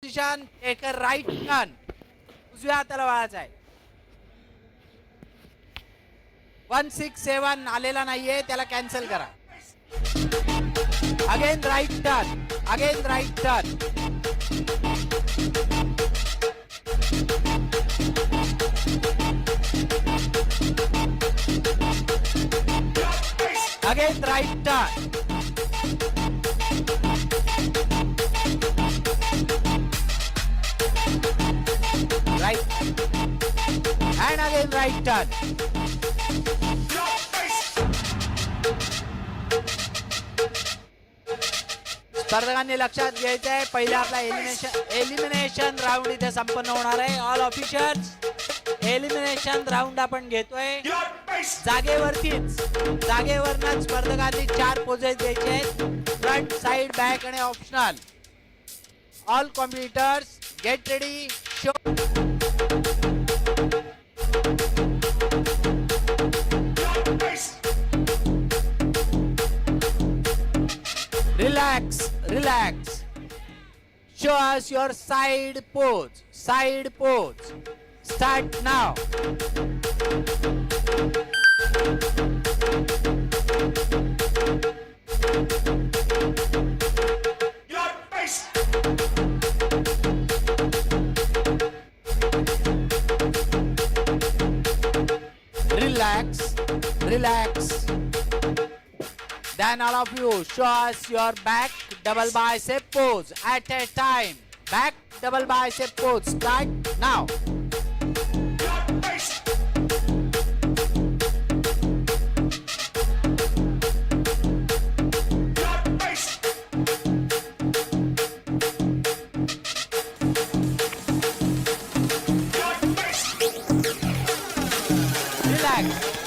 Position एक right turn उजव्या हाताला वळायचा आहे. 167 आलेला नाहीये त्याला कॅन्सल करा. Again right turn, again right turn. Again right turn. Right and again right turn. स्पर्धकांनी लक्षात घ्यायचं आहे पहिला आपला एलिमिनेशन राऊंड इथे संपन्न होणार आहे. ऑल ऑफिशियल्स एलिमिनेशन राऊंड आपण घेतोय. जागेवरनच स्पर्धकांनी 4 पोजेस द्यायचे आहेत. फ्रंट, साइड, बॅक आणि optional. All competitors get ready. Show Relax. Show us your side pose. Start now. Relax. Then all of you show us your back double bicep pose at a time. Back double bicep pose. Start now.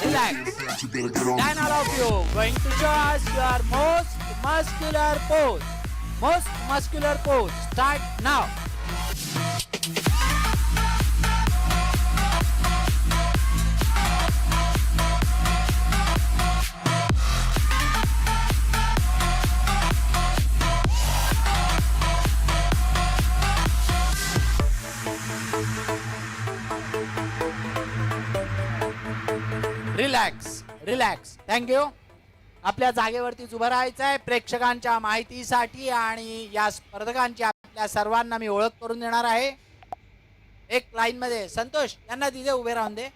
Relax. Then all of you going to show us your most muscular pose. Start now. Relax. Thank you. आपल्या जागेवरतीच उभं राहायचं आहे. प्रेक्षकांच्या माहितीसाठी आणि या स्पर्धकांची आपल्या सर्वांना मी ओळख करून देणार आहे. एक लाईन मध्ये संतोष यांना तिथे उभे राहून दे.